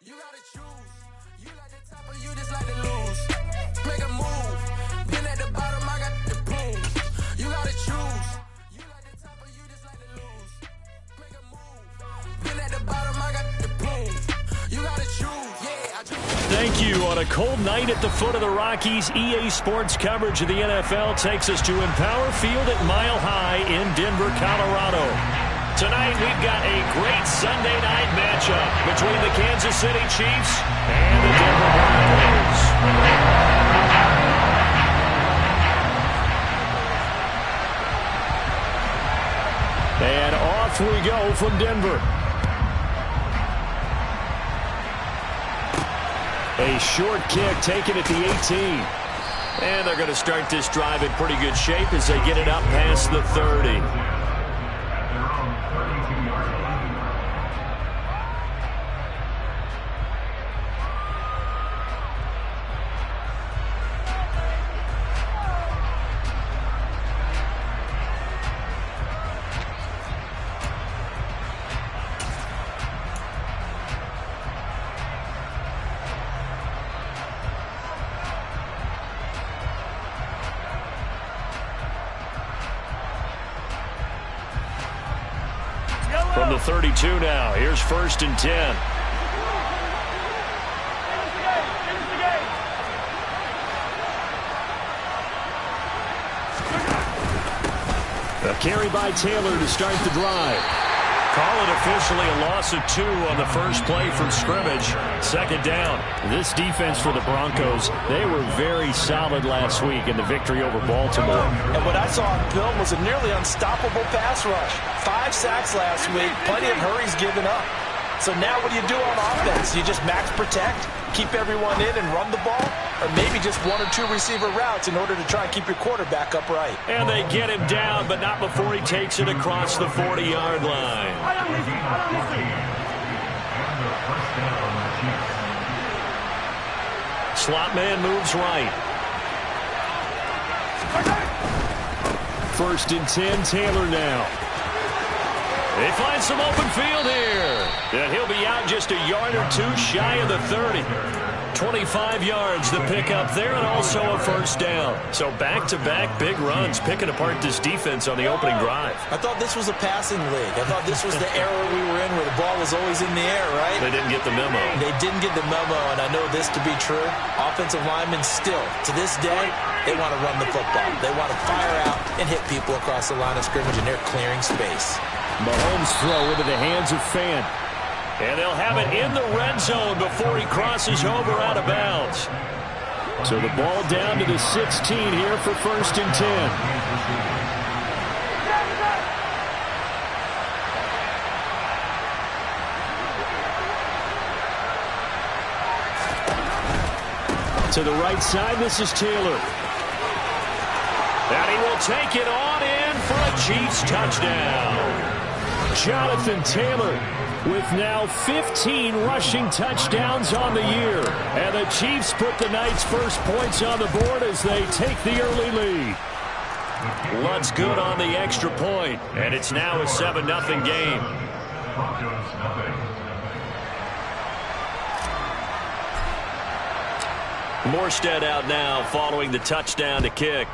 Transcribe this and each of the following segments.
You gotta choose. You like the top or you just like to lose. Make a move. Been at the bottom, I got the prove. You gotta choose. You like the top or you just like to lose. Make a move. Been at the bottom, I got the prove. You gotta choose. Yeah, I choose. Thank you. On a cold night at the foot of the Rockies, EA Sports coverage of the NFL takes us to Empower Field at Mile High in Denver, Colorado. Tonight, we've got a great Sunday night matchup between the Kansas City Chiefs and the Denver Broncos. And off we go from Denver. A short kick taken at the 18. And they're going to start this drive in pretty good shape as they get it up past the 30. From the 32 now, here's 1st and 10. A carry by Taylor to start the drive. Call it officially a loss of 2 on the first play from scrimmage. 2nd down. This defense for the Broncos, they were very solid last week in the victory over Baltimore. And what I saw on film was a nearly unstoppable pass rush. 5 sacks last week, plenty of hurries given up. So now what do you do on offense? You just max protect, keep everyone in and run the ball? Or maybe just 1 or 2 receiver routes in order to try and keep your quarterback upright. And they get him down, but not before he takes it across the 40-yard line. Slot man moves right. 1st and 10, Taylor now. They find some open field here. And he'll be out just a yard or 2 shy of the 30. 25 yards the pickup there, and also a 1st down. So back-to-back big runs, picking apart this defense on the opening drive. I thought this was a passing league. I thought this was the era we were in where the ball was always in the air, right? They didn't get the memo. They didn't get the memo, and I know this to be true. Offensive linemen still, to this day, they want to run the football. They want to fire out and hit people across the line of scrimmage, and they're clearing space. Mahomes' throw into the hands of Fant. And they'll have it in the red zone before he crosses over out of bounds. So the ball down to the 16 here for 1st and 10. To the right side, this is Taylor. And he will take it on in for a Chiefs touchdown. Jonathan Taylor with now 15 rushing touchdowns on the year. And the Chiefs put the night's first points on the board as they take the early lead. Ludd's good on the extra point, and it's now a 7-0 game. Morstead out now following the touchdown to kick.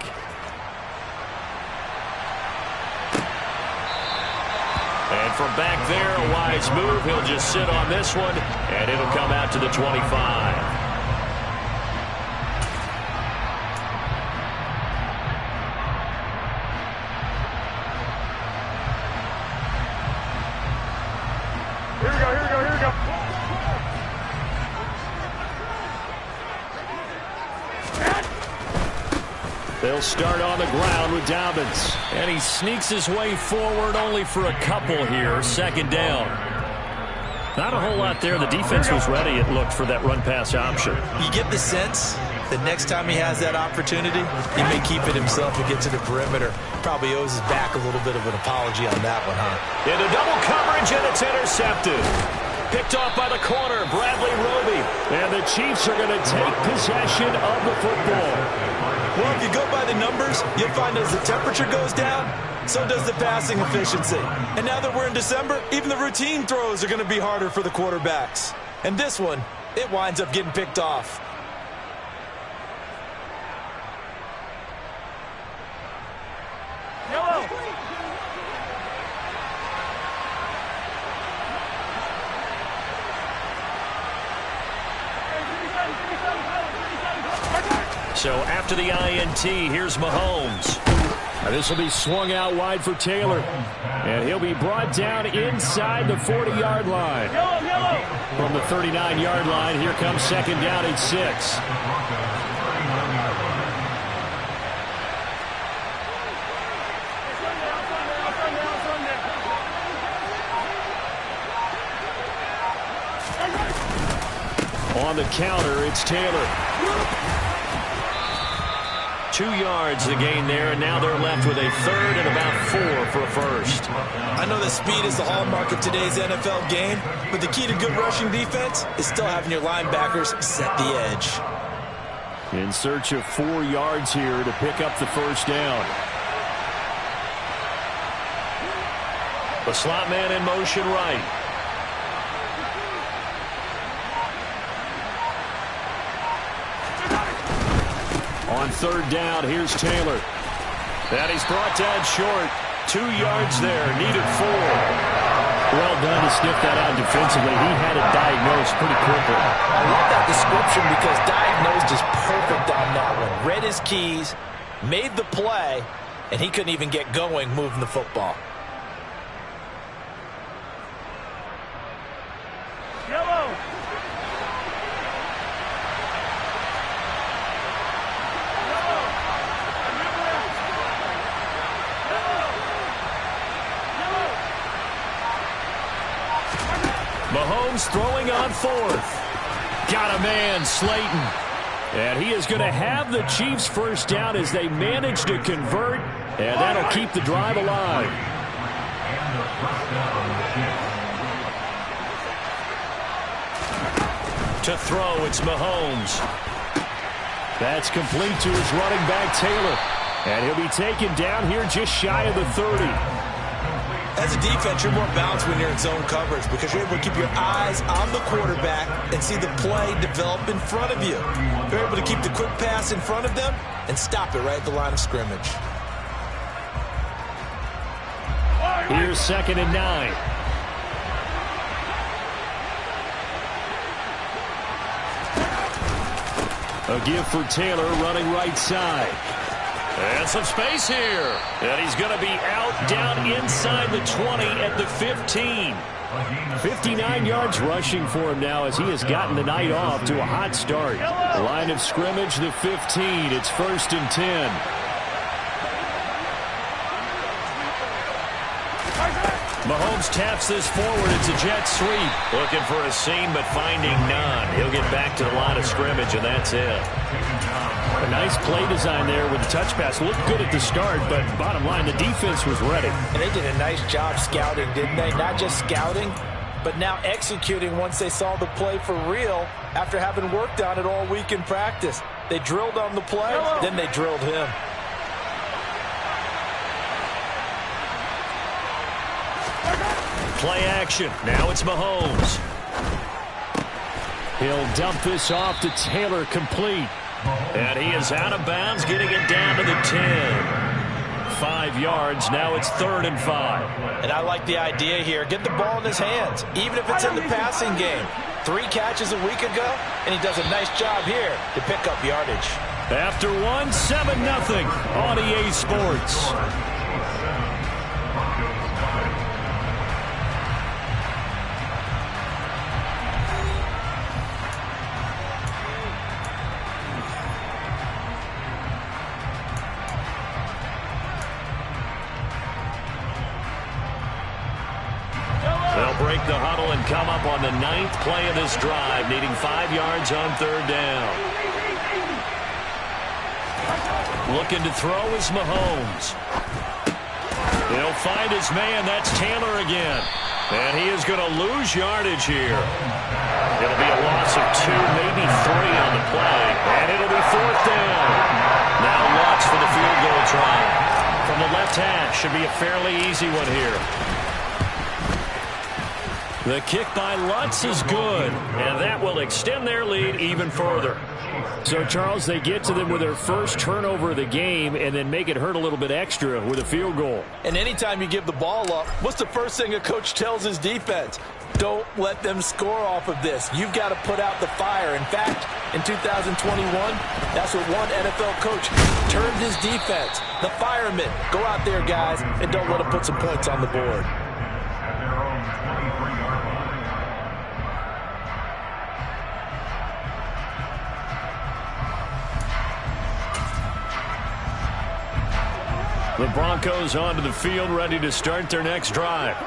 And from back there, a wise move. He'll just sit on this one, and it'll come out to the 25. Here we go. They'll start on the ground with Dobbins. And he sneaks his way forward only for a couple here. 2nd down. Not a whole lot there. The defense was ready, it looked, for that run-pass option. You get the sense that next time he has that opportunity, he may keep it himself and get to the perimeter. Probably owes his back a little bit of an apology on that one, huh? Into double coverage, and it's intercepted. Picked off by the corner, Bradley Roby. And the Chiefs are going to take possession of the football. Well, if you go by the numbers, you'll find as the temperature goes down, so does the passing efficiency. And now that we're in December, even the routine throws are going to be harder for the quarterbacks. And this one, it winds up getting picked off. So after the INT, here's Mahomes. Now this will be swung out wide for Taylor. And he'll be brought down inside the 40-yard line. From the 39-yard line, here comes second down and 6. On the counter, it's Taylor. 2 yards the gain there, and now they're left with a third and about 4 for a first. I know that speed is the hallmark of today's NFL game, but the key to good rushing defense is still having your linebackers set the edge. In search of 4 yards here to pick up the first down. The slot man in motion right. On third down, here's Taylor. And he's brought down short. 2 yards there, needed 4. Well done to sniff that out defensively. He had it diagnosed pretty quickly. I love that description because diagnosed is perfect on that one. Read his keys, made the play, and he couldn't even get going moving the football. Mahomes throwing on fourth. Got a man, Slayton. And he is going to have the Chiefs first down as they manage to convert. And that'll keep the drive alive. To throw, it's Mahomes. That's complete to his running back, Taylor. And he'll be taken down here just shy of the 30. As a defense, you're more balanced when you're in zone coverage because you're able to keep your eyes on the quarterback and see the play develop in front of you. You're able to keep the quick pass in front of them and stop it right at the line of scrimmage. Here's second and 9. A give for Taylor running right side. And some space here. And he's going to be out down inside the 20 at the 15. 59 yards rushing for him now as he has gotten the night off to a hot start. The line of scrimmage, the 15. It's first and 10. Mahomes taps this forward. It's a jet sweep. Looking for a seam, but finding none. He'll get back to the line of scrimmage, and that's it. A nice play design there with the touch pass. Looked good at the start, but bottom line, the defense was ready. And they did a nice job scouting, didn't they? Not just scouting, but now executing once they saw the play for real after having worked on it all week in practice. They drilled on the play, then they drilled him. Play action. Now it's Mahomes. He'll dump this off to Taylor, complete. And he is out of bounds, getting it down to the 10. 5 yards. Now it's third and 5. And I like the idea here. Get the ball in his hands, even if it's in the passing game. 3 catches a week ago, and he does a nice job here to pick up yardage. After 7-0 on EA Sports. Break the huddle and come up on the 9th play of this drive, needing 5 yards on third down. Looking to throw is Mahomes. He'll find his man. That's Taylor again. And he is going to lose yardage here. It'll be a loss of 2, maybe 3 on the play. And it'll be fourth down. Now Lutz for the field goal try. From the left hash, should be a fairly easy one here. The kick by Lutz is good, and that will extend their lead even further. So, Charles, they get to them with their first turnover of the game and then make it hurt a little bit extra with a field goal. And anytime you give the ball up, what's the first thing a coach tells his defense? Don't let them score off of this. You've got to put out the fire. In fact, in 2021, that's what one NFL coach turned his defense. The firemen. Go out there, guys, and don't let them put some points on the board. The Broncos onto the field, ready to start their next drive.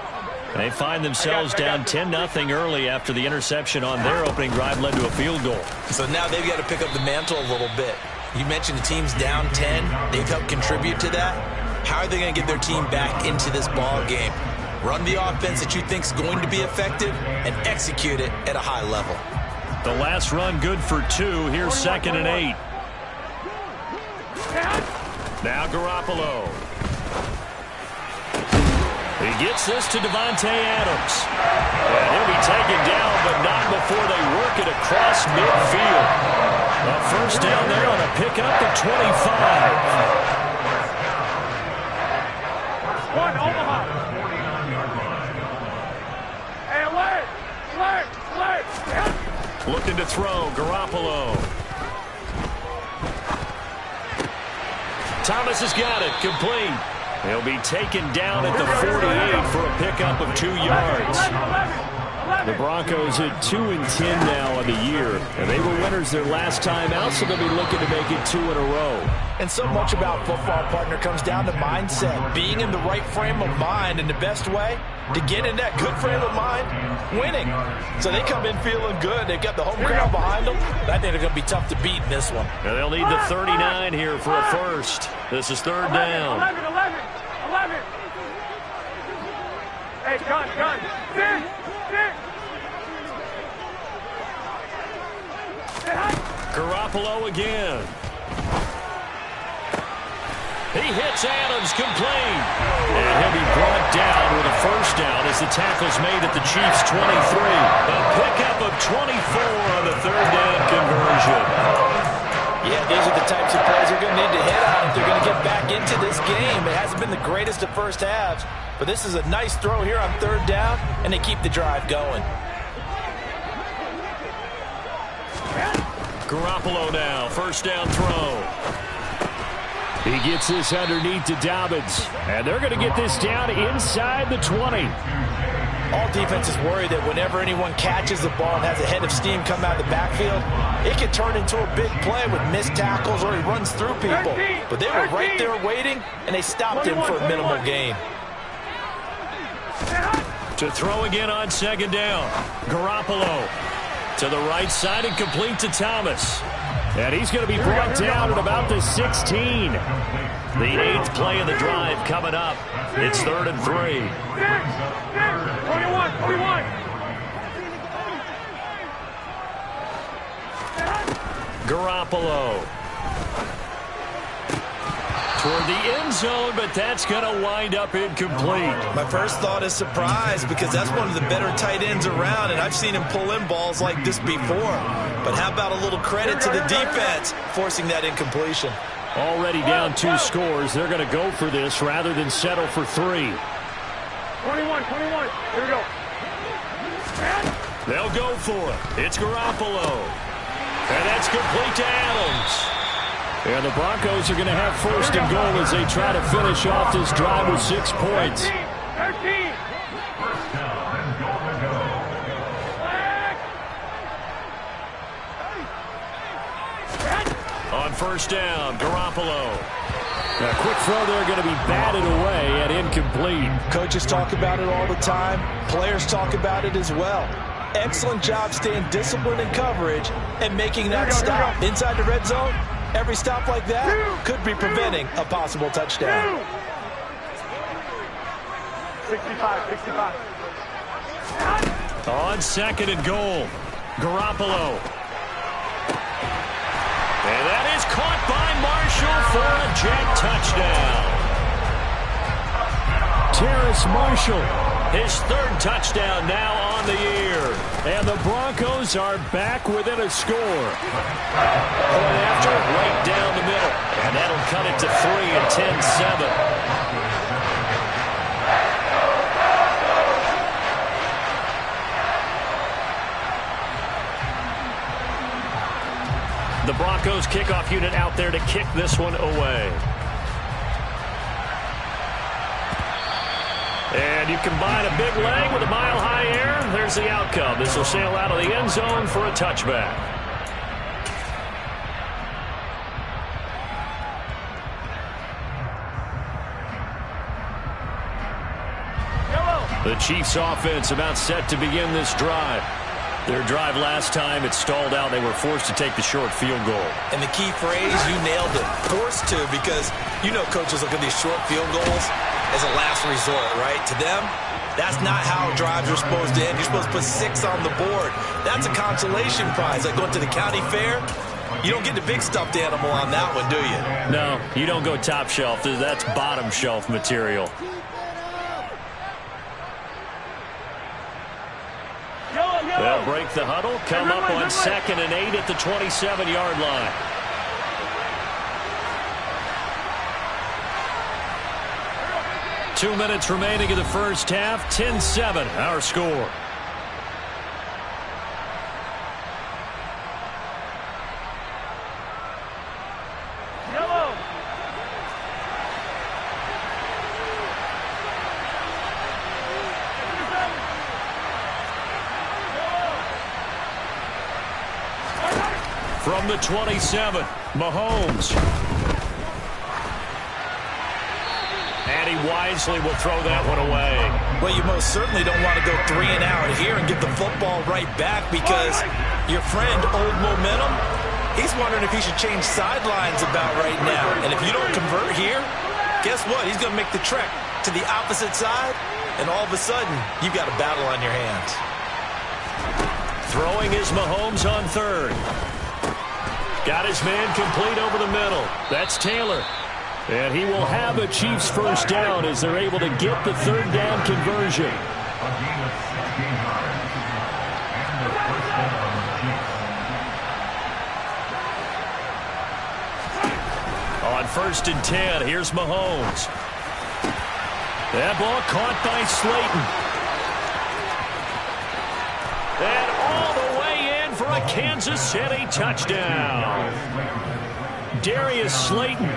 They find themselves down 10-0 early after the interception on their opening drive led to a field goal. So now they've got to pick up the mantle a little bit. You mentioned the team's down 10. They've helped contribute to that. How are they going to get their team back into this ball game? Run the offense that you think is going to be effective and execute it at a high level. The last run good for 2. Here's 2nd and 8. Now Garoppolo. He gets this to Devontae Adams. And he'll be taken down, but not before they work it across midfield. A first down there on a pickup at 25. One, Omaha. Hey, alert. Looking to throw, Garoppolo. Thomas has got it, complete. He'll be taken down at the 48 for a pickup of 2 yards. The Broncos at 2-10 now on the year, and they were winners their last time out, so they'll be looking to make it 2 in a row. And so much about football, partner, comes down to mindset. Being in the right frame of mind, and the best way to get in that good frame of mind, winning. So they come in feeling good. They've got the home crowd behind them. I think they're going to be tough to beat in this one. And they'll need the 39 here for a first. This is 3rd down. 11. Hey, gun. Sit. Garoppolo again. He hits Adams, complete. And he'll be brought down with a first down as the tackle's made at the Chiefs' 23. A pickup of 24 on the 3rd down conversion. Yeah, these are the types of plays they're going to need to hit on if they're going to get back into this game. It hasn't been the greatest of first halves, but this is a nice throw here on 3rd down, and they keep the drive going. Garoppolo now, first down throw. He gets this underneath to Dobbins, and they're going to get this down inside the 20. All defenses worry that whenever anyone catches the ball and has a head of steam come out of the backfield, it can turn into a big play with missed tackles or he runs through people. But they were right there waiting, and they stopped him for a minimal gain. To throw again on 2nd down. Garoppolo to the right side and complete to Thomas. And he's going to be brought down at about the 16. The 8th play of the drive coming up. It's 3rd and 3. 21. Garoppolo toward the end zone, but that's going to wind up incomplete. My first thought is surprise because that's one of the better tight ends around, and I've seen him pull in balls like this before. But how about a little credit to the defense forcing that incompletion? Already down 2 scores. They're going to go for this rather than settle for 3. 21. Here we go. They'll go for it. It's Garoppolo. And that's complete to Adams. And the Broncos are going to have 1st and goal as they try to finish off this drive with 6 points. 13. On 1st down, Garoppolo. A quick throw there going to be batted away and incomplete. Coaches talk about it all the time. Players talk about it as well. Excellent job staying disciplined in coverage and making that stop. Inside the red zone, every stop like that could be preventing a possible touchdown. 65. On 2nd and goal, Garoppolo. And that is caught by Marshall for a jet touchdown. Terrace Marshall His third touchdown now on the year. And the Broncos are back within a score. Point after, right down the middle. And that'll cut it to 3 and 10-7. The Broncos kickoff unit out there to kick this one away. And you combine a big leg with a mile-high air, there's the outcome. This will sail out of the end zone for a touchback. The Chiefs offense about set to begin this drive. Their drive last time, it stalled out. They were forced to take the short field goal. And the key phrase, you nailed it, forced to, because you know coaches look at these short field goals as a last resort, right? To them, that's not how drives are supposed to end. You're supposed to put 6 on the board. That's a consolation prize. Like going to the county fair, you don't get the big stuffed animal on that one, do you? No, you don't go top shelf. That's bottom shelf material. They'll break the huddle, come up on 2nd and 8 at the 27-yard line. Two minutes remaining in the first half, 10-7, our score. From the 27, Mahomes. And he wisely will throw that one away. Well, you most certainly don't want to go 3 and out here and get the football right back, because your friend, Old Momentum, he's wondering if he should change sidelines about right now. And if you don't convert here, guess what? He's going to make the trek to the opposite side, and all of a sudden, you've got a battle on your hands. Throwing is Mahomes on 3rd. Got his man complete over the middle. That's Taylor. And he will have a Chiefs first down as they're able to get the 3rd down conversion. On 1st and 10, here's Mahomes. That ball caught by Slayton. And all the way in for a Kansas City touchdown. Darius Slayton,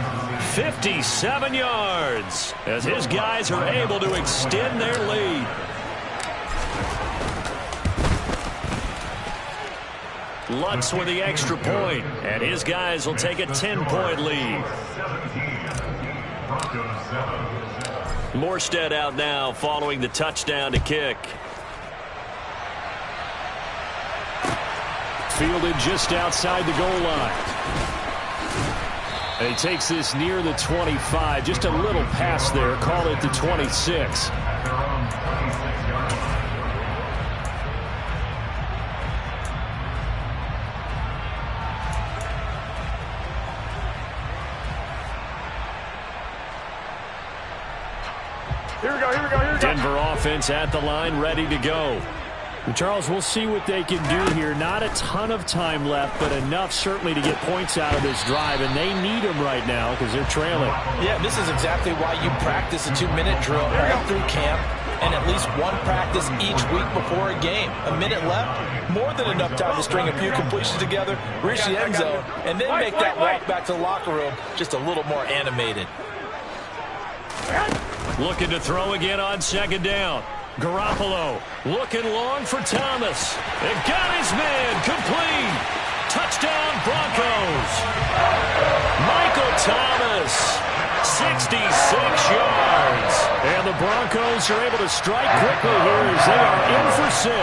57 yards, as his guys are able to extend their lead. Lutz with the extra point, and his guys will take a 10-point lead. Morstead out now following the touchdown to kick. Fielded just outside the goal line. And he takes this near the 25. Just a little pass there. Call it the 26. Here we go. Denver offense at the line, ready to go. Charles, we'll see what they can do here. Not a ton of time left, but enough certainly to get points out of this drive, and they need them right now because they're trailing. Yeah, this is exactly why you practice a 2-minute drill all through camp and at least one practice each week before a game. A minute left, more than enough time to string a few completions together, reach the end zone, and then make that walk back to the locker room just a little more animated. Looking to throw again on 2nd down. Garoppolo looking long for Thomas. And got his man complete. Touchdown Broncos. Michael Thomas, 66 yards. And the Broncos are able to strike quickly here as they are in for 6.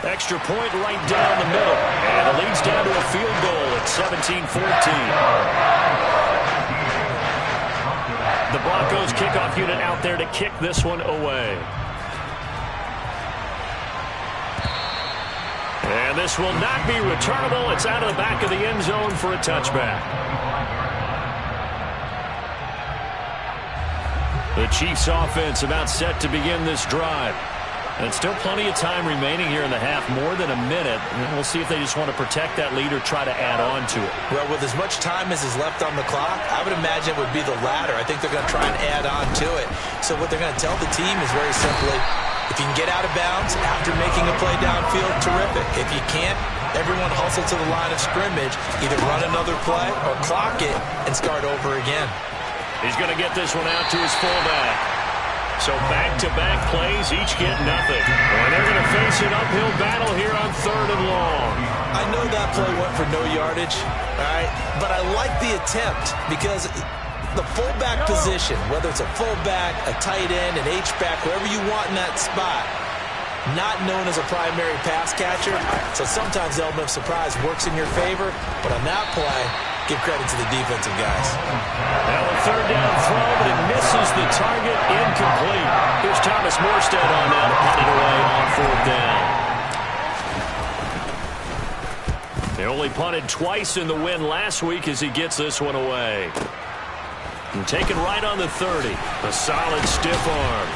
Extra point right down the middle. And it leads down to a field goal at 17-14. The Broncos kickoff unit out there to kick this one away. And this will not be returnable. It's out of the back of the end zone for a touchback. The Chiefs offense about set to begin this drive. And still plenty of time remaining here in the half, more than a minute. And we'll see if they just want to protect that lead or try to add on to it. Well, with as much time as is left on the clock, I would imagine it would be the latter. I think they're going to try and add on to it. So what they're going to tell the team is very simply, if you can get out of bounds after making a play downfield, terrific. If you can't, everyone hustle to the line of scrimmage, either run another play or clock it and start over again. He's going to get this one out to his fullback. So back-to-back plays, each get nothing. And they're going to face an uphill battle here on 3rd and long. I know that play went for no yardage, all right? But I like the attempt because the fullback position, whether it's a fullback, a tight end, an H-back, whoever you want in that spot, not known as a primary pass catcher. So sometimes the element of surprise works in your favor. But on that play, give credit to the defensive guys. Now a 3rd down throw, but it misses the target, incomplete. Here's Thomas Morstead on now to punt it away on 4th down. They only punted twice in the win last week as he gets this one away. And taken right on the 30. A solid stiff arm.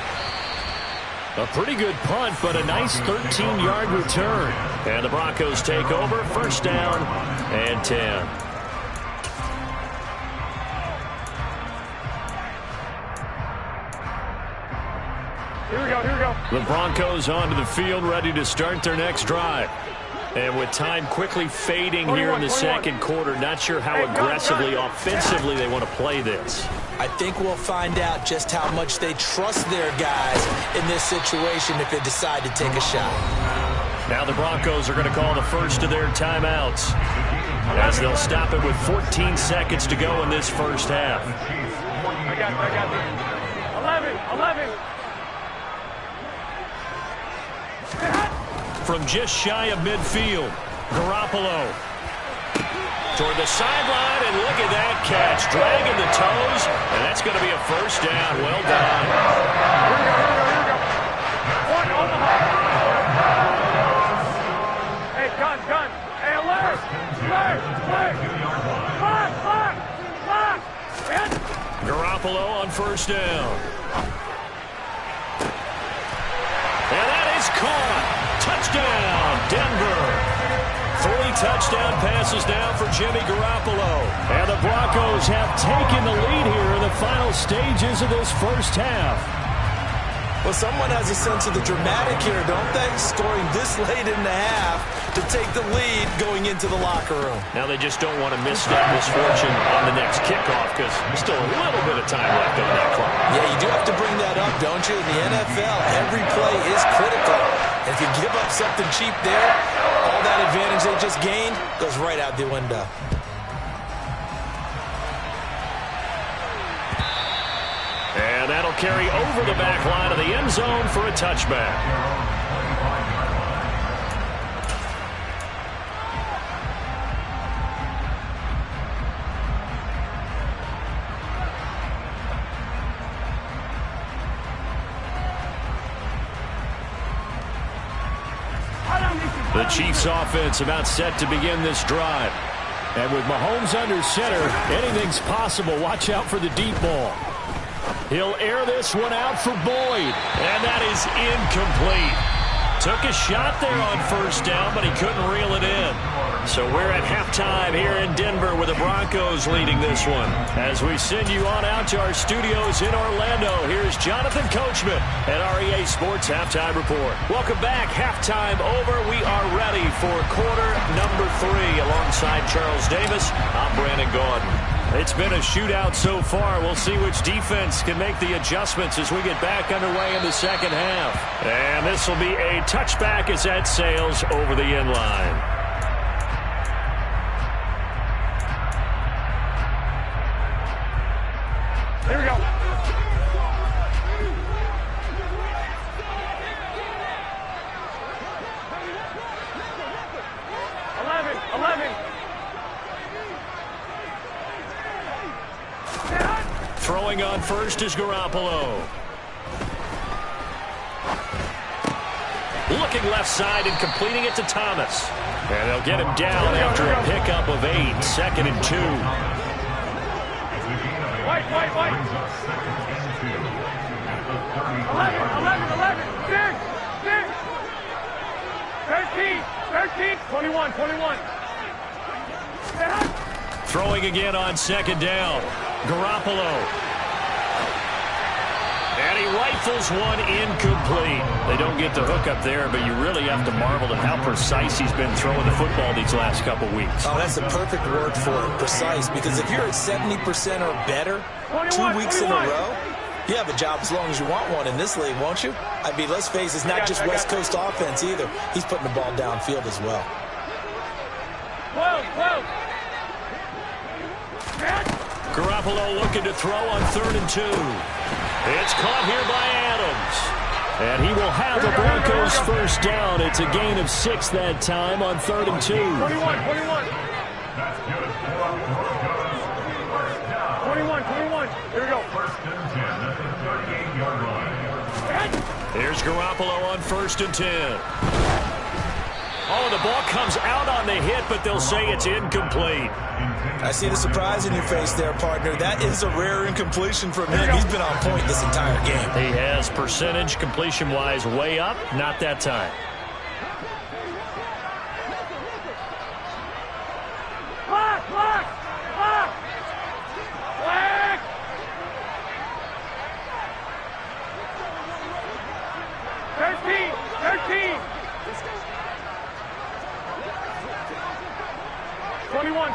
A pretty good punt, but a nice 13-yard return. And the Broncos take over, 1st down and 10. Here we go. The Broncos onto the field, ready to start their next drive. And with time quickly fading here in the 2nd quarter, not sure how aggressively, offensively they want to play this. I think we'll find out just how much they trust their guys in this situation if they decide to take a shot. Now the Broncos are going to call the first of their timeouts, as they'll stop it with 14 seconds to go in this 1st half. I got this. 11. From just shy of midfield, Garoppolo toward the sideline, and look at that catch, dragging the toes, and that's going to be a 1st down. Well done. Here we go. One on the hop. Hey, gun. Hey, alert. Block. Garoppolo on 1st down. And that is caught. Touchdown, Denver. 3 touchdown passes now for Jimmy Garoppolo. And the Broncos have taken the lead here in the final stages of this 1st half. Well, someone has a sense of the dramatic here, don't they? Scoring this late in the half to take the lead going into the locker room. Now they just don't want to miss that misfortune on the next kickoff because there's still a little bit of time left on that clock. Yeah, you do have to bring that up, don't you? In the NFL, every play is critical. If you give up something cheap there, all that advantage they just gained goes right out the window. And that'll carry over the back line of the end zone for a touchback. The Chiefs offense about set to begin this drive. And with Mahomes under center, anything's possible. Watch out for the deep ball. He'll air this one out for Boyd. And that is incomplete. Took a shot there on 1st down, but he couldn't reel it in. So we're at halftime here in Denver with the Broncos leading this one. As we send you on out to our studios in Orlando, here's Jonathan Coachman at REA Sports Halftime Report. Welcome back. Halftime over. We are ready for quarter number 3. Alongside Charles Davis, I'm Brandon Gaudin. It's been a shootout so far. We'll see which defense can make the adjustments as we get back underway in the 2nd half. And this will be a touchback as that sails over the end line. Here we go. 11. Throwing on first is Garoppolo. Looking left side and completing it to Thomas. And they'll get him down after a pickup of 8. 2nd and 2. White. 21. Throwing again on second down. Garoppolo. And he rifles one incomplete. They don't get the hook up there, but you really have to marvel at how precise he's been throwing the football these last couple weeks. Oh, that's the perfect word for it, precise, because if you're at 70% or better 2 weeks in a row, you have a job as long as you want one in this league, won't you? I mean, let's face it, it's not just West Coast offense either. He's putting the ball downfield as well. Garoppolo looking to throw on 3rd and 2. It's caught here by Adams. And he will have the Broncos first down. It's a gain of 6 that time on 3rd and 2. 21. Here we go. Here's Garoppolo on 1st and 10. Oh, the ball comes out on the hit, but they'll say it's incomplete. I see the surprise in your face there, partner. That is a rare incompletion from him. He's been on point this entire game. He has percentage completion-wise way up, not that time. Flag! 13. 21.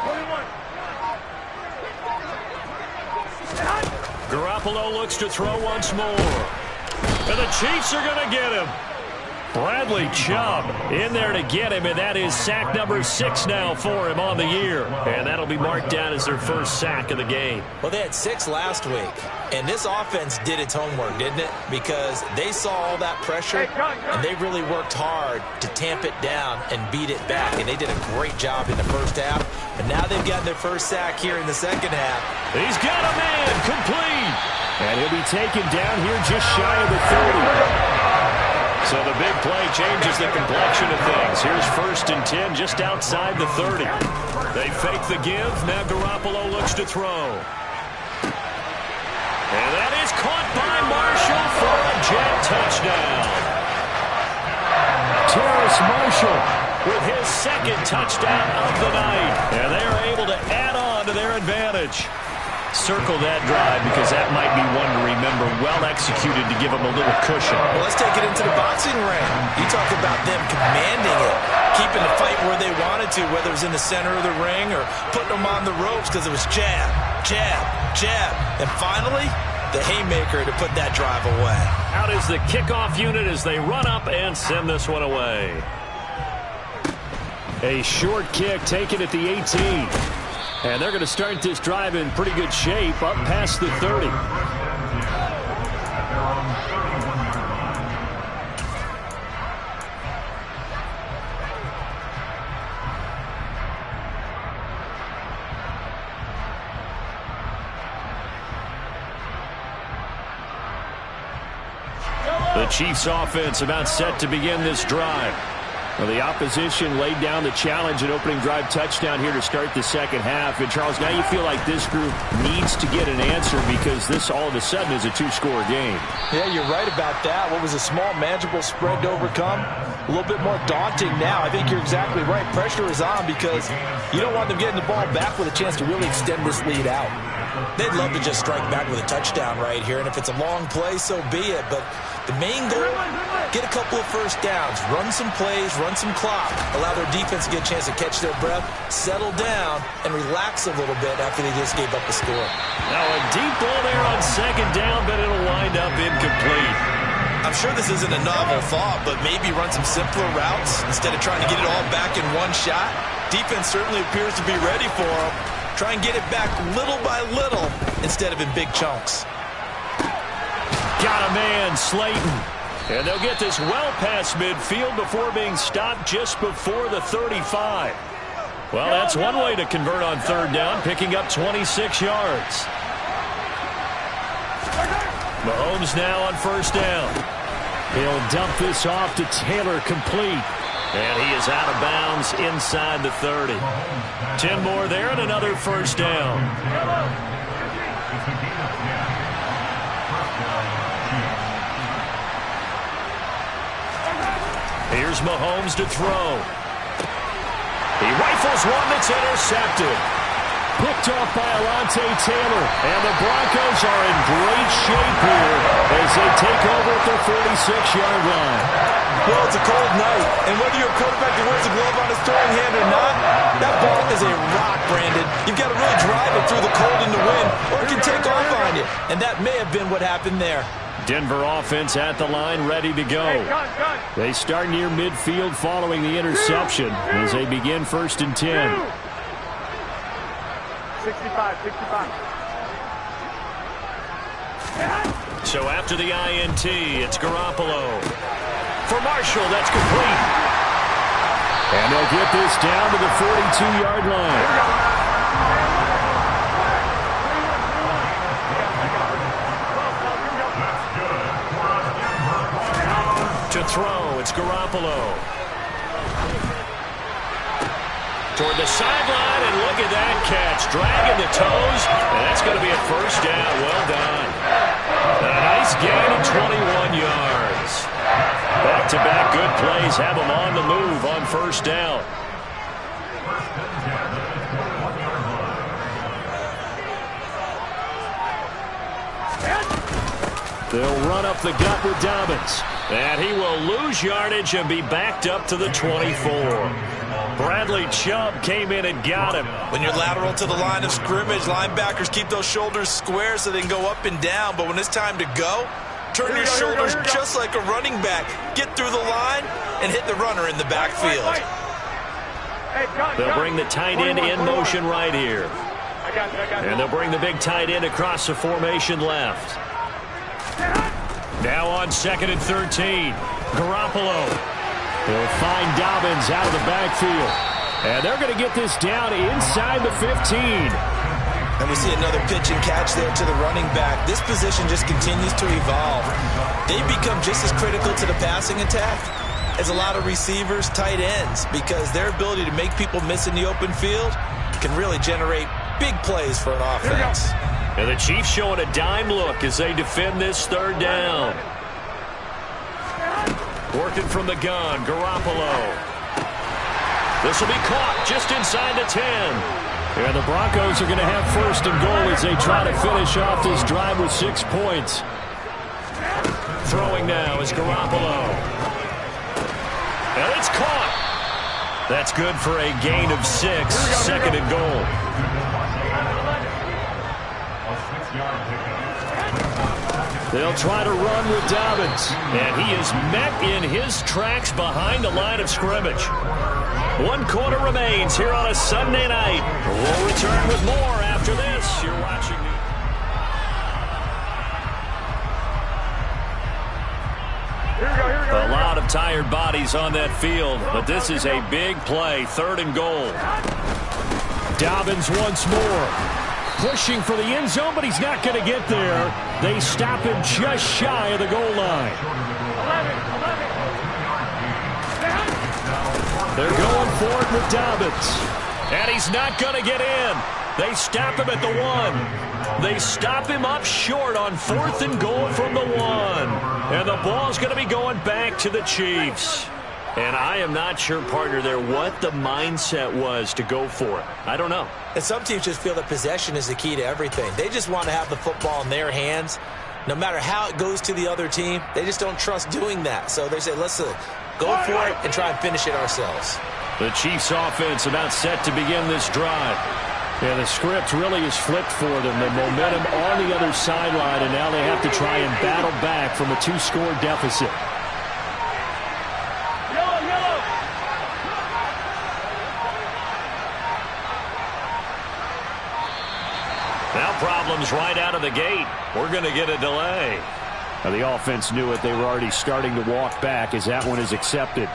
Garoppolo looks to throw once more. And the Chiefs are going to get him. Bradley Chubb in there to get him, and that is sack number 6 now for him on the year. And that'll be marked down as their first sack of the game. Well, they had 6 last week, and this offense did its homework, didn't it? Because they saw all that pressure, and they really worked hard to tamp it down and beat it back, and they did a great job in the first half. And now they've gotten their first sack here in the second half. He's got a man complete, and he'll be taken down here just shy of the 30. So the big play changes the complexion of things. Here's 1st and 10 just outside the 30. They fake the give. Now Garoppolo looks to throw. And that is caught by Marshall for a jet touchdown. Terrace Marshall with his 2nd touchdown of the night. And they are able to add on to their advantage. Circle that drive because that might be one to remember. Well executed to give them a little cushion. Well, let's take it into the boxing ring. You talk about them commanding it, keeping the fight where they wanted to, whether it was in the center of the ring or putting them on the ropes because it was jab, and finally the haymaker to put that drive away. Out is the kickoff unit as they run up and send this one away. A short kick taken at the 18. And they're going to start this drive in pretty good shape up past the 30. The Chiefs offense about set to begin this drive. Well, the opposition laid down the challenge, an opening drive touchdown here to start the second half. And, Charles, now you feel like this group needs to get an answer because this all of a sudden is a 2-score game. Yeah, you're right about that. What was a small, manageable spread to overcome? A little bit more daunting now. I think you're exactly right. Pressure is on because you don't want them getting the ball back with a chance to really extend this lead out. They'd love to just strike back with a touchdown right here, and if it's a long play, so be it. But the main goal, get a couple of first downs, run some plays, run some clock, allow their defense to get a chance to catch their breath, settle down, and relax a little bit after they just gave up the score. Now a deep ball there on second down, but it'll wind up incomplete. I'm sure this isn't a novel thought, but maybe run some simpler routes instead of trying to get it all back in one shot. Defense certainly appears to be ready for them. Try and get it back little by little instead of in big chunks. Got a man, Slayton. And they'll get this well past midfield before being stopped just before the 35. Well, that's one way to convert on third down, picking up 26 yards. Mahomes now on first down. He'll dump this off to Taylor, complete. And he is out of bounds inside the 30. 10 more there and another first down. Here's Mahomes to throw. He rifles one that's intercepted. Picked off by Alontae Taylor. And the Broncos are in great shape here as they take over at their 46-yard line. Well, it's a cold night, and whether you're a quarterback that wears a glove on his throwing hand or not, that ball is a rock, Brandon. You've got to really drive it through the cold and the wind, or it can take off on you. And that may have been what happened there. Denver offense at the line, ready to go. They start near midfield following the interception as they begin 1st and 10. 65. So after the INT, it's Garoppolo. For Marshall, that's complete. And they'll get this down to the 42-yard line. To throw, it's Garoppolo. Toward the sideline, and look at that catch. Dragging the toes, and that's going to be a 1st down. Well done. A nice gain of 21 yards. Back-to-back good plays have them on the move on 1st down. They'll run up the gut with Dobbins. And he will lose yardage and be backed up to the 24. Bradley Chubb came in and got him. When you're lateral to the line of scrimmage, linebackers keep those shoulders square so they can go up and down. But when it's time to go, turn your shoulders just like a running back. Get through the line and hit the runner in the backfield. They'll bring the tight end in motion right here. And they'll bring the big tight end across the formation left. Now on 2nd and 13. Garoppolo. They'll find Dobbins out of the backfield. And they're going to get this down inside the 15. And we see another pitch and catch there to the running back. This position just continues to evolve. They become just as critical to the passing attack as a lot of receivers, tight ends, because their ability to make people miss in the open field can really generate big plays for an offense. And the Chiefs showing a dime look as they defend this 3rd down. Working from the gun, Garoppolo. This will be caught just inside the 10. And the Broncos are going to have 1st and goal as they try to finish off this drive with 6 points. Throwing now is Garoppolo. And it's caught. That's good for a gain of 6. 2nd and goal. They'll try to run with Dobbins. And he is met in his tracks behind the line of scrimmage. 1 quarter remains here on a Sunday night. We'll return with more after this. You're watching A lot of tired bodies on that field, but this is a big play. 3rd and goal. Dobbins once more. Pushing for the end zone, but he's not going to get there. They stop him just shy of the goal line. They're going for it with Dobbins. And he's not going to get in. They stop him at the 1. They stop him up short on 4th and goal from the 1. And the ball's going to be going back to the Chiefs. And I am not sure, partner, there what the mindset was to go for it. I don't know. And some teams just feel that possession is the key to everything. They just want to have the football in their hands. No matter how it goes to the other team, they just don't trust doing that. So they say, let's go for it and try and finish it ourselves. The Chiefs offense about set to begin this drive. Yeah, the script really is flipped for them. The momentum on the other sideline, and now they have to try and battle back from a 2-score deficit. Now problems right out of the gate. We're going to get a delay. Now the offense knew it. They were already starting to walk back as that one is accepted.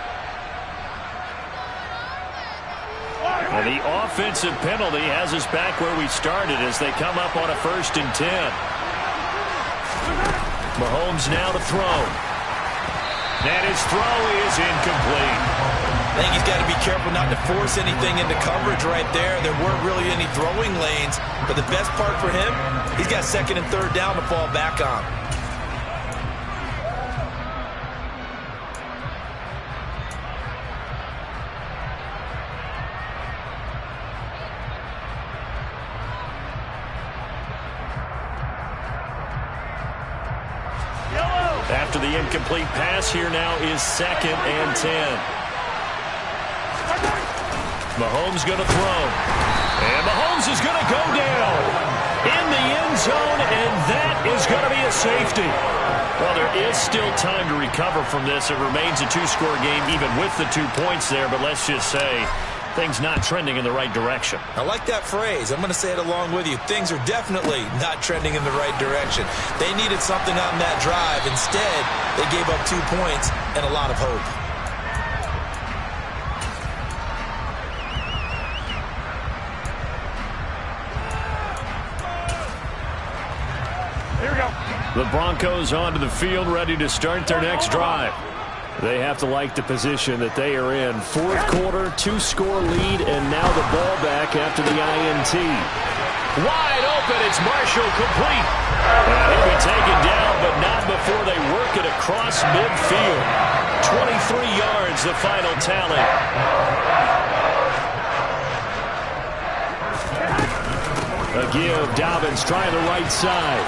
And the offensive penalty has us back where we started as they come up on a 1st and 10. Mahomes now to throw. And his throw is incomplete. I think he's got to be careful not to force anything into coverage right there. There weren't really any throwing lanes. But the best part for him, he's got 2nd and 3rd down to fall back on. After the incomplete pass, here now is 2nd and 10. Mahomes going to throw. And Mahomes is going to go down in the end zone, and that is going to be a safety. Well, there is still time to recover from this. It remains a 2-score game even with the 2 points there, but let's just say things not trending in the right direction. I like that phrase. I'm going to say it along with you. Things are definitely not trending in the right direction. They needed something on that drive. Instead, they gave up 2 points and a lot of hope. Here we go. The Broncos onto the field, ready to start their next drive. They have to like the position that they are in. 4th quarter, 2-score lead, and now the ball back after the INT. Wide open, it's Marshall complete. And he'll be taken down, but not before they work it across midfield. 23 yards, the final tally. A give, Dobbins trying the right side.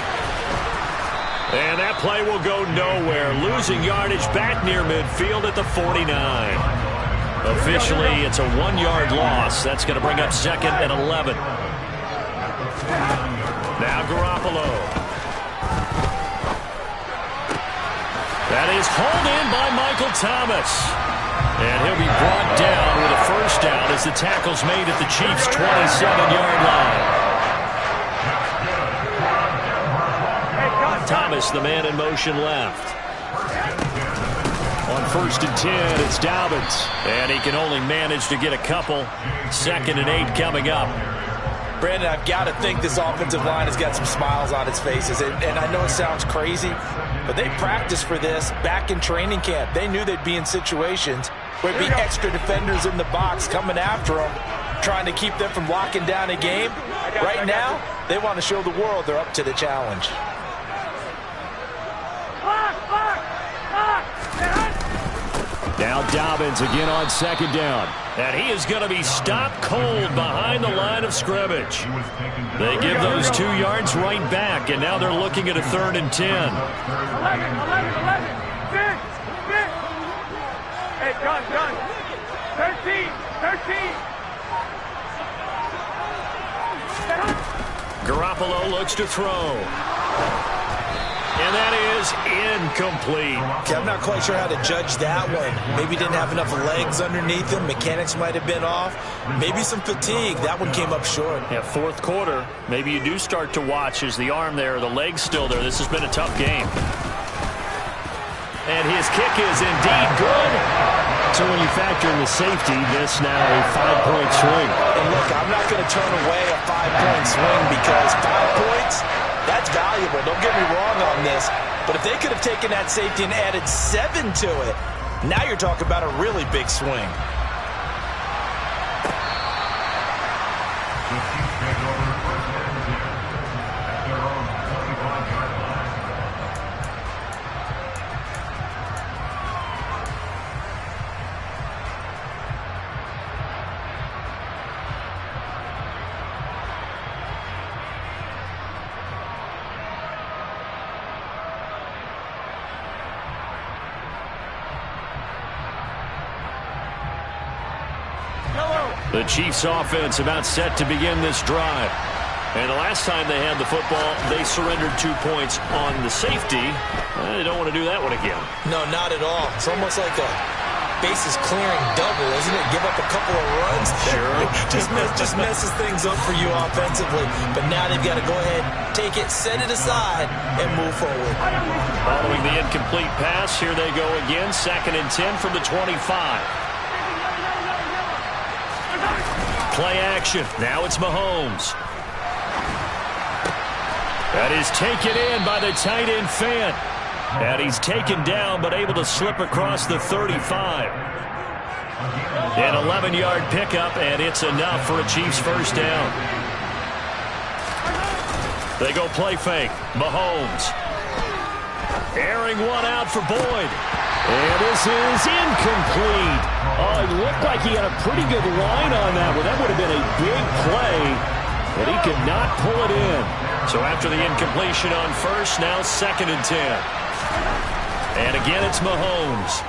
And that play will go nowhere. Losing yardage back near midfield at the 49. Officially, it's a 1-yard loss. That's going to bring up 2nd and 11. Now Garoppolo. That is hauled in by Michael Thomas. And he'll be brought down with a first down as the tackle's made at the Chiefs' 27-yard line. Thomas, the man in motion left. On 1st and 10, it's Dobbins. And he can only manage to get a couple. 2nd and 8 coming up. Brandon, I've got to think this offensive line has got some smiles on its faces. And I know it sounds crazy, but they practiced for this back in training camp. They knew they'd be in situations where there'd be extra defenders in the box coming after them, trying to keep them from locking down a game. Right now, they want to show the world they're up to the challenge. Now Dobbins again on 2nd down. And he is going to be stopped cold behind the line of scrimmage. They give those 2 yards right back, and now they're looking at a 3rd and 10. 11. 6. Hey, gun. 13. Garoppolo looks to throw. And that is incomplete. Okay, I'm not quite sure how to judge that one. Maybe didn't have enough legs underneath him. Mechanics might have been off. Maybe some fatigue. That one came up short. Yeah, 4th quarter. Maybe you do start to watch as the arm there, the leg's still there. This has been a tough game. And his kick is indeed good. So when you factor in the safety, this now a 5-point swing. And look, I'm not going to turn away a 5-point swing because 5 points, that's valuable. Don't get me wrong on this. But if they could have taken that safety and added 7 to it, now you're talking about a really big swing. The Chiefs offense about set to begin this drive. And the last time they had the football, they surrendered 2 points on the safety. They don't want to do that one again. No, not at all. It's almost like a bases clearing double, isn't it? Give up a couple of runs. Sure. just messes things up for you offensively. But now they've got to go ahead, take it, set it aside, and move forward. Following the incomplete pass, here they go again. 2nd and 10 from the 25. Play action. Now it's Mahomes. That is taken in by the tight end Fant. And he's taken down but able to slip across the 35. An 11-yard pickup, and it's enough for a Chiefs first down. They go play fake. Mahomes. Airing one out for Boyd. And this is incomplete. Oh, it looked like he had a pretty good line on that one. That would have been a big play, but he could not pull it in. So after the incompletion on first, now 2nd and 10. And again, it's Mahomes.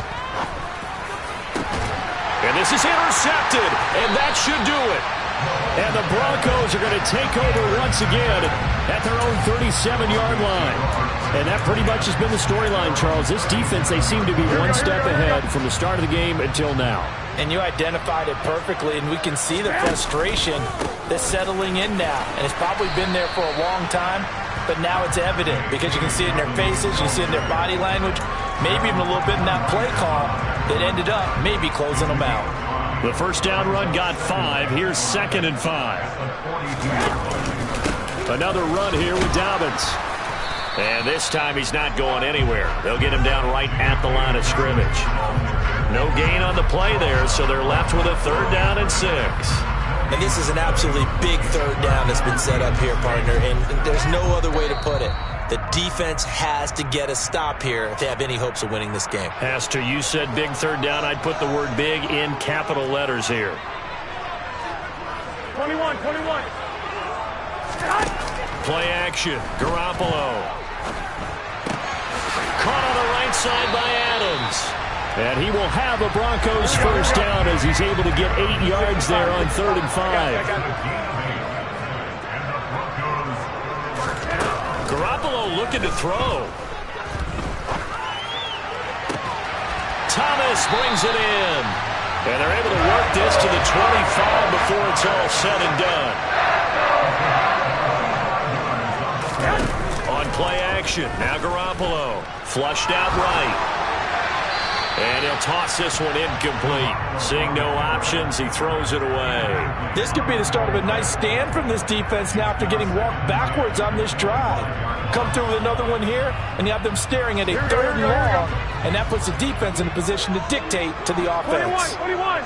And this is intercepted, and that should do it. And the Broncos are going to take over once again at their own 37-yard line. And that pretty much has been the storyline, Charles. This defense, they seem to be one step ahead from the start of the game until now. And you identified it perfectly, and we can see the frustration that's settling in now. And it's probably been there for a long time, but now it's evident because you can see it in their faces, you can see it in their body language, maybe even a little bit in that play call that ended up maybe closing them out. The first down run got 5. Here's 2nd and 5. Another run here with Dobbins. And this time he's not going anywhere. They'll get him down right at the line of scrimmage. No gain on the play there, so they're left with a 3rd down and 6. And this is an absolutely big 3rd down that's been set up here, partner, and there's no other way to put it. The defense has to get a stop here if they have any hopes of winning this game. Pastor, you said big 3rd down. I'd put the word big in capital letters here. 21. Play action. Garoppolo. Caught on the right side by Adams. And he will have a Broncos first down as he's able to get 8 yards there on 3rd and 5. Garoppolo looking to throw. Thomas brings it in. And they're able to work this to the 25 before it's all said and done. On play action, now Garoppolo. Flushed out right. And he'll toss this one incomplete. Seeing no options, he throws it away. This could be the start of a nice stand from this defense now after getting walked backwards on this drive. Come through with another one here, and you have them staring at a 3rd and long, and that puts the defense in a position to dictate to the offense. 21.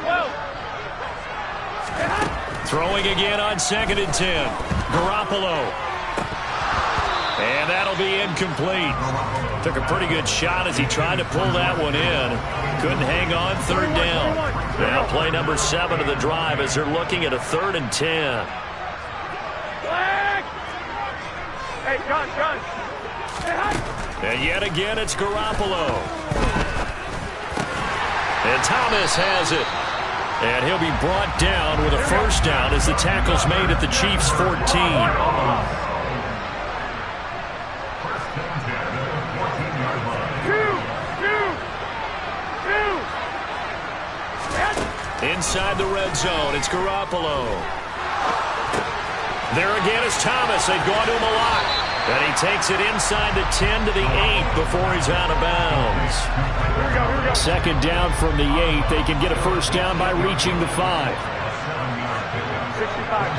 12. Throwing again on 2nd and 10. Garoppolo. And that'll be incomplete. Took a pretty good shot as he tried to pull that one in. Couldn't hang on 3rd down. Now play number 7 of the drive as they're looking at a 3rd and 10. Hey, John. And yet again, it's Garoppolo. And Thomas has it. And he'll be brought down with a first down as the tackle's made at the Chiefs' 14. Inside the red zone, it's Garoppolo. There again is Thomas. They've gone to him a lot. And he takes it inside the 10 to the 8 before he's out of bounds. Here we go. 2nd down from the 8. They can get a first down by reaching the 5. 65.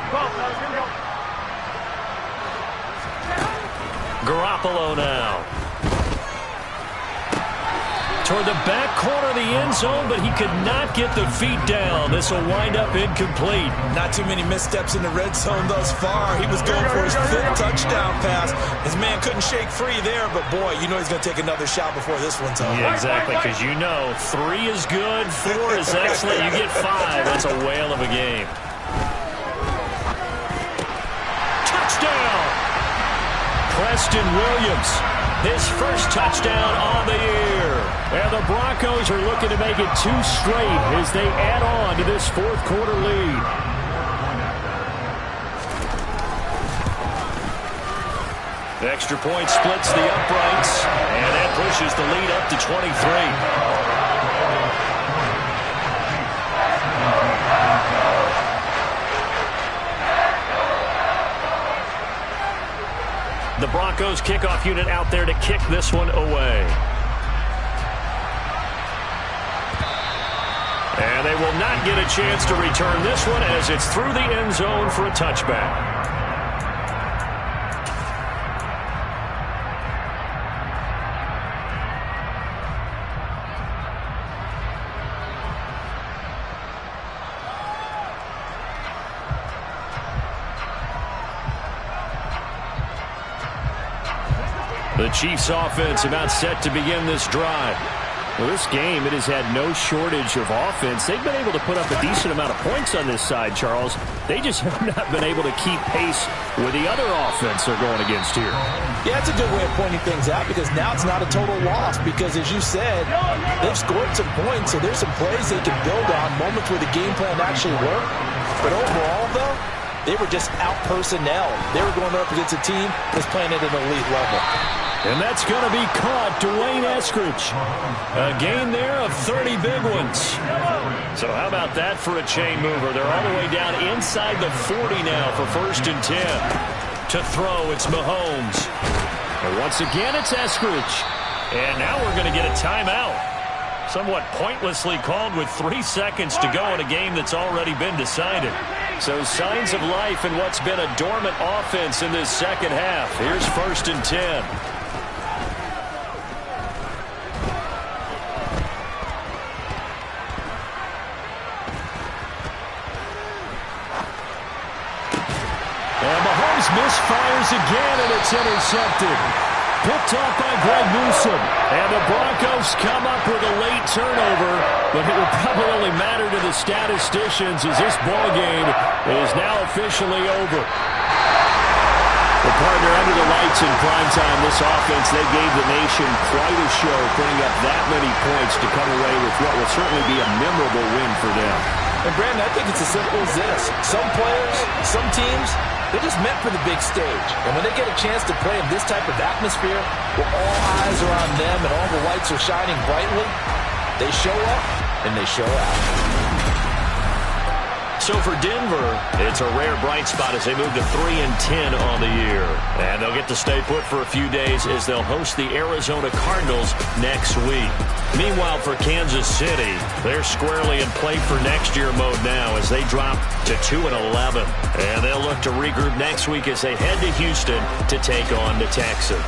12, here we go. Garoppolo now. Toward the back corner of the end zone, but he could not get the feet down. This will wind up incomplete. Not too many missteps in the red zone thus far. He was going for his 5th touchdown pass. His man couldn't shake free there, but boy, you know he's going to take another shot before this one's over. Yeah, exactly, because you know 3 is good, 4 is excellent. You get 5. That's a whale of a game. Touchdown! Preston Williams, his first touchdown on the year. And the Broncos are looking to make it 2 straight as they add on to this 4th quarter lead. The extra point splits the uprights, and that pushes the lead up to 23. The Broncos kickoff unit out there to kick this one away. And they will not get a chance to return this one as it's through the end zone for a touchback. The Chiefs offense about set to begin this drive. Well, this game, it has had no shortage of offense. They've been able to put up a decent amount of points on this side, Charles. They just have not been able to keep pace with the other offense they're going against here. Yeah, it's a good way of pointing things out because now it's not a total loss because, as you said, they've scored some points, so there's some plays they can build on, moments where the game plan actually worked. But overall, though, they were just out-personnel. They were going up against a team that's playing at an elite level. And that's going to be caught, Dwayne Eskridge. A gain there of 30 big ones. So how about that for a chain mover? They're all the way down inside the 40 now for 1st and 10. To throw, it's Mahomes. And once again, it's Eskridge. And now we're going to get a timeout. Somewhat pointlessly called with 3 seconds to go in a game that's already been decided. So signs of life in what's been a dormant offense in this second half. Here's 1st and 10. Misfires again, and it's intercepted. Picked up by Greg Newsome. And the Broncos come up with a late turnover, but it will probably only matter to the statisticians as this ball game is now officially over. The partner under the lights in primetime, this offense, they gave the nation quite a show, putting up that many points to come away with what will certainly be a memorable win for them. And Brandon, I think it's as simple as this. Some players, some teams, they're just meant for the big stage. And when they get a chance to play in this type of atmosphere, where all eyes are on them and all the lights are shining brightly, they show up and they show out. So for Denver, it's a rare bright spot as they move to 3-10 on the year. And they'll get to stay put for a few days as they'll host the Arizona Cardinals next week. Meanwhile, for Kansas City, they're squarely in play for next year mode now as they drop to 2-11. And they'll look to regroup next week as they head to Houston to take on the Texans.